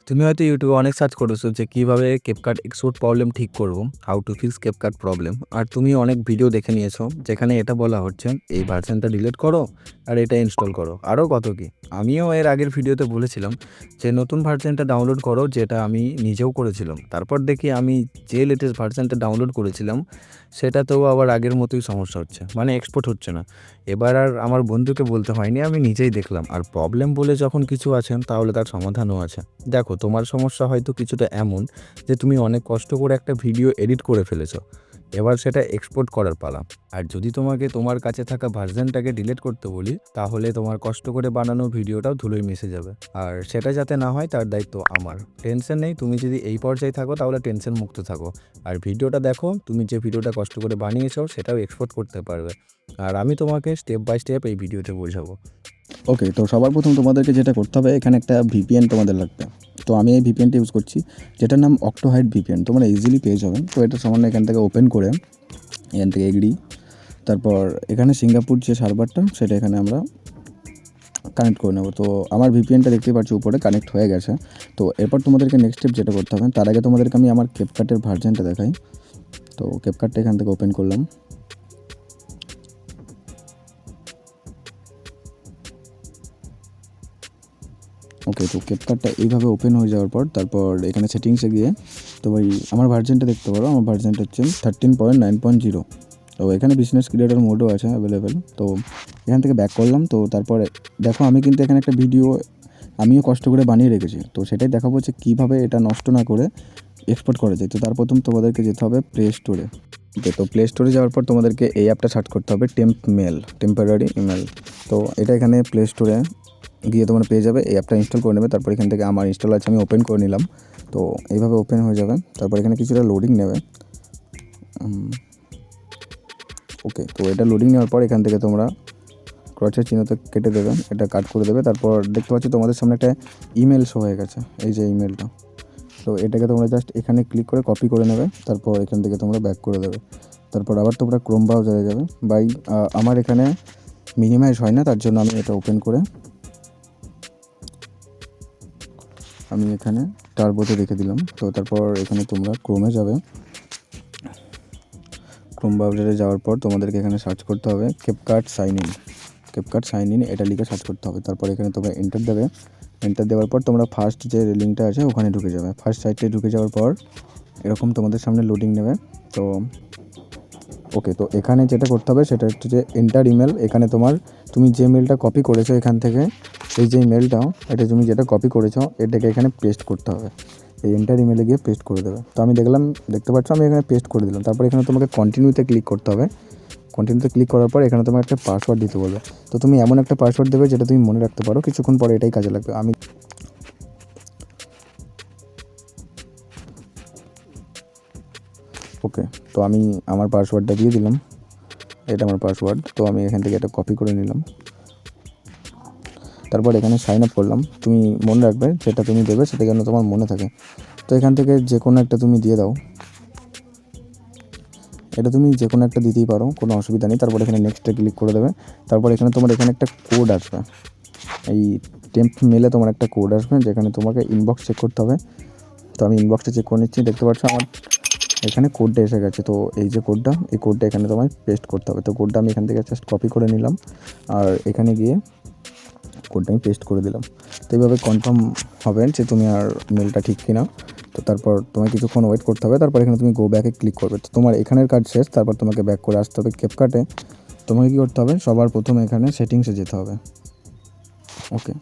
তুমি হয়তো ইউটিউবে অনেক সার্চ করেছো যে কিভাবে CapCut এক্সপোর্ট প্রবলেম ঠিক করব, how to fix CapCut problem. আর তুমি অনেক ভিডিও দেখে নিয়েছো যেখানে এটা বলা হচ্ছে এই ভার্সনটা ডিলিট করো আর এটা ইনস্টল করো, আরও কত কি। আমিও এর আগের ভিডিওতে বলেছিলাম যে নতুন ভার্সনটা ডাউনলোড করো, যেটা আমি নিজেও করেছিলাম। তারপর দেখি আমি যে লেটেস্ট ভার্সনটা ডাউনলোড করেছিলাম সেটাতেও আবার আগের মতোই সমস্যা হচ্ছে, মানে এক্সপোর্ট হচ্ছে না। এবার আর আমার বন্ধুকে বলতে হয়নি, আমি নিজেই দেখলাম। আর প্রবলেম বলে যখন কিছু আছে তাহলে তার সমাধানও আছে। দেখো, তোমার সমস্যা হয়তো কিছুটা এমন যে তুমি অনেক কষ্ট করে একটা ভিডিও এডিট করে ফেলেছো, এবার সেটা এক্সপোর্ট করার পালা। আর যদি তোমাকে তোমার কাছে থাকা ভার্সনটাকে ডিলিট করতে বলি, তাহলে তোমার কষ্ট করে বানানো ভিডিওটাও ধুলোয় মিশে যাবে। আর সেটা যাতে না হয় তার দায়িত্ব আমার। টেনশন নেই, তুমি যদি এই পর্যায়ে থাকো তাহলে টেনশন মুক্ত থাকো। আর ভিডিওটা দেখো, তুমি যে ভিডিওটা কষ্ট করে বানিয়েছো সেটাও এক্সপোর্ট করতে পারবে। আর আমি তোমাকে স্টেপ বাই স্টেপ এই ভিডিওতে বোঝাবো। ওকে, তো সবার প্রথম তোমাদেরকে যেটা করতে হবে, এখানে একটা ভিপিএন তোমাদের লাগবে। তো আমি এই ভিপিএনটা ইউজ করছি, যেটার নাম অক্টোহাইড ভিপিএন। তোমরা ইজিলি পেয়ে যাবেন। তো এটা সামান্য এখান থেকে ওপেন করে এখান থেকে এগ্রি, তারপর এখানে সিঙ্গাপুর যে সার্ভারটা সেটা এখানে আমরা কানেক্ট করে নেব। তো আমার ভিপিএনটা দেখতেই পাচ্ছি উপরে কানেক্ট হয়ে গেছে। তো এরপর তোমাদেরকে নেক্সট স্টেপ যেটা করতে হবে, তার আগে তোমাদেরকে আমি আমার ক্যাপকাটের ভার্জনটা দেখাই। তো ক্যাপকাটটা এখান থেকে ওপেন করলাম। ওকে, তো ক্যাপকাটটা এইভাবে ওপেন হয়ে যাওয়ার পর তারপর এখানে সেটিংসে গিয়ে তো ভাই আমার ভার্জনটা দেখতে পারো। আমার ভার্জনটা হচ্ছে 13.9.0। তো এখানে বিজনেস ক্রিয়েটর মোডও আছে অ্যাভেলেবেল। তো এখান থেকে ব্যাক করলাম। তো তারপরে দেখো, আমি কিন্তু এখানে একটা ভিডিও আমিও কষ্ট করে বানিয়ে রেখেছি। তো সেটাই দেখাবো যে কীভাবে এটা নষ্ট না করে এক্সপোর্ট করা যায়। তো তার প্রথম তোমাদেরকে যেতে হবে প্লে স্টোরে। তো প্লে স্টোরে যাওয়ার পর তোমাদেরকে এই অ্যাপটা সার্চ করতে হবে, টেম্পোরারি ইমেল। তো এটা এখানে প্লে স্টোরে গিয়ে তোমরা পেয়ে যাবে। এই অ্যাপটা ইনস্টল করে নেবে। তারপর এখান থেকে আমার ইনস্টল আছে, আমি ওপেন করে নিলাম। তো এইভাবে ওপেন হয়ে যাবে। তারপর এখানে কিছুটা লোডিং নেবে। ওকে, তো এটা লোডিং নেওয়ার পর এখান থেকে তোমরা ক্রসের চিহ্নতে কেটে দেবে, এটা কাট করে দেবে। তারপর দেখতে পাচ্ছি তোমাদের সামনে একটা ইমেল শো হয়ে গেছে, এই যে ইমেলটা। তো এটাকে তোমরা জাস্ট এখানে ক্লিক করে কপি করে নেবে। তারপর এখান থেকে তোমরা ব্যাক করে দেবে। তারপর আবার তোমরা ক্রোম ব্রাউজারে যাবে। আমার এখানে মিনিমাইজ হয় না, তার জন্য আমি এটা ওপেন করে আমি এখানে টার্বোতে রেখে দিলাম। তো তারপর এখানে তোমরা ক্রোমে যাবে। ক্রোম ব্রাউজারে যাওয়ার পর তোমাদেরকে এখানে সার্চ করতে হবে ক্যাপকাট সাইন ইন, এটা লিখে সার্চ করতে হবে। তারপর এখানে তোমরা এন্টার দেবে। এন্টার দেওয়ার পর তোমরা ফার্স্ট যে লিঙ্কটা আছে ওখানে ঢুকে যাবে। ফার্স্ট সাইটে ঢুকে যাওয়ার পর এরকম তোমাদের সামনে লোডিং নেবে। তো ওকে, তো এখানে যেটা করতে হবে সেটা হচ্ছে যে এন্টার ইমেল। এখানে তুমি যে মেলটা কপি করেছো এখান থেকে, এই যে মেলটাও, এটা তুমি যেটা কপি করেছো এটাকে এখানে পেস্ট করতে হবে। এই এন্টার ইমেলে গিয়ে পেস্ট করে দেবে। তো আমি দেখতে পাচ্ছ আমি এখানে পেস্ট করে দিলাম। তারপর এখানে তোমাকে কন্টিনিউতে ক্লিক করতে হবে। কন্টিনিউতে ক্লিক করার পর এখানে তোমার একটা পাসওয়ার্ড দিতে বলবে। তো তুমি এমন একটা পাসওয়ার্ড দেবে যেটা তুমি মনে রাখতে পারো, কিছুক্ষণ পরে এটাই কাজে লাগবে। ওকে, তো আমি আমার পাসওয়ার্ডটা দিয়ে দিলাম। এটা আমার পাসওয়ার্ড। তো আমি এখান থেকে এটা কপি করে নিলাম। তারপর এখানে সাইন আপ করলাম। তুমি মনে রাখবে যেটা তুমি দেবে সেটা যেন তোমার মনে থাকে। তো এখান থেকে যে কোনো একটা তুমি দিয়ে দাও, এটা তুমি যে কোনো একটা দিতেই পারো, কোনো অসুবিধা নেই। তারপর এখানে নেক্সটে ক্লিক করে দেবে। তারপর এখানে এখানে একটা কোড আসবে, এই টেম্প মেলে তোমার একটা কোড আসবে যেখানে তোমাকে ইনবক্স চেক করতে হবে। তো আমি ইনবক্সটা চেক করে নিচ্ছি। দেখতে পাচ্ছ আমার এখানে কোডটা এসে গেছে। তো এই যে কোডটা, এই কোডটা এখানে তোমায় পেস্ট করতে হবে। তো কোডটা আমি এখান থেকে জাস্ট কপি করে নিলাম আর এখানে গিয়ে কোডটা আমি পেস্ট করে দিলাম। তো এইভাবে কনফার্ম হবে যে তুমি আর মেলটা ঠিক কিনা। তো তারপর তোমায় কিছুক্ষণ ওয়েট করতে হবে। তারপর এখানে তুমি গো ব্যাকে ক্লিক করবে। তো তোমার এখানের কাজ শেষ। তারপর তোমাকে ব্যাক করে আসতে হবে ক্যাপকাটে। তোমাকে কী করতে হবে, সবার প্রথমে এখানে সেটিংসে যেতে হবে। ওকে,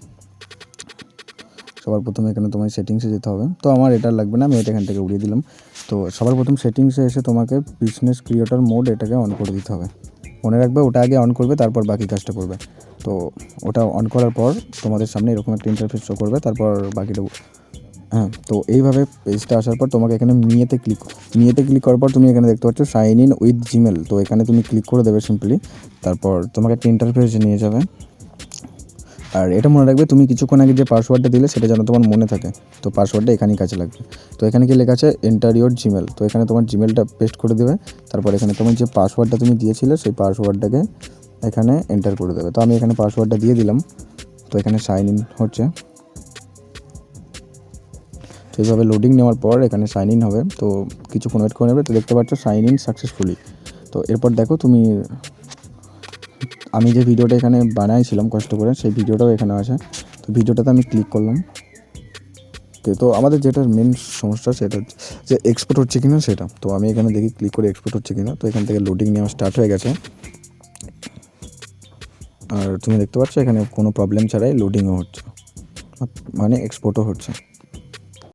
সবার প্রথমে এখানে তোমার সেটিংসে যেতে হবে। তো আমার এটা লাগবে না, আমি এটা এখান থেকে উড়িয়ে দিলাম। তো সবার প্রথম সেটিংসে এসে তোমাকে বিজনেস ক্রিয়েটর মোড এটাকে অন করে দিতে হবে। মনে রাখবে ওটা আগে অন করবে, তারপর বাকি কাজটা করবে। তো ওটা অন করার পর তোমাদের সামনে এরকম একটা ইন্টারফেস শো করবে। তারপর বাকিটা তো এইভাবে পেজটা আসার পর তোমাকে এখানে নিয়েতে ক্লিক করার পর তুমি এখানে দেখতে পাচ্ছ সাইন ইন উইথ জিমেল। তো এখানে তুমি ক্লিক করে দেবে সিম্পলি। তারপর তোমাকে একটা ইন্টারফেসে নিয়ে যাবে। আর এটা মনে রাখবে তুমি কিছুক্ষণ আগে যে পাসওয়ার্ডটা দিলে সেটা যেন তোমার মনে থাকে। তো পাসওয়ার্ডটা এখানেই কাজে লাগবে। তো এখানে কি লেখা আছে এন্টার ইওর জিমেল। তো এখানে তোমার জিমেলটা পেস্ট করে দেবে। তারপর এখানে তোমার যে পাসওয়ার্ডটা তুমি দিয়েছিলে সেই পাসওয়ার্ডটাকে এখানে এন্টার করে দেবে। তো আমি এখানে পাসওয়ার্ডটা দিয়ে দিলাম। তো এখানে সাইন ইন হচ্ছে। তো এইভাবে লোডিং নেওয়ার পর এখানে সাইন ইন হবে, তো কিছুক্ষণ ওয়েট করে নেবে। তো দেখতে পাচ্ছ সাইন ইন সাকসেসফুলি। তো এরপর দেখো তুমি, আমি যে ভিডিওটা এখানে বানাইছিলাম কষ্ট করে, সেই ভিডিওটাও এখানে আছে। তো ভিডিওটাতে আমি ক্লিক করলাম। তো আমাদের যেটা মেন সমস্যা সেটা হচ্ছে যে এক্সপোর্ট হচ্ছে কিনা সেটা। তো আমি এখানে দেখি ক্লিক করে এক্সপোর্ট হচ্ছে কিনা। তো এখান থেকে লোডিং নেওয়া স্টার্ট হয়ে গেছে, আর তুমি দেখতে পাচ্ছ এখানে কোনো প্রবলেম ছাড়াই লোডিংও হচ্ছে, মানে এক্সপোর্টও হচ্ছে।